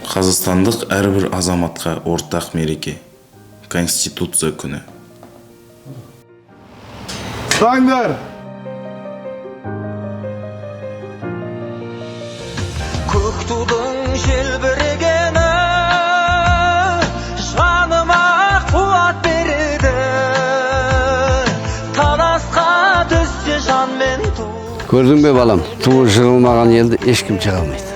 Қазақстандық әрбір азаматқа ортақ мереке. Конституция күні. Саңдар! Көк тудың желбірегені жаныма қуат береді. Таласқа түссе жан мен ту. Көрдің бе балам, туы жығылмаған елді ешкім шыға алмайды.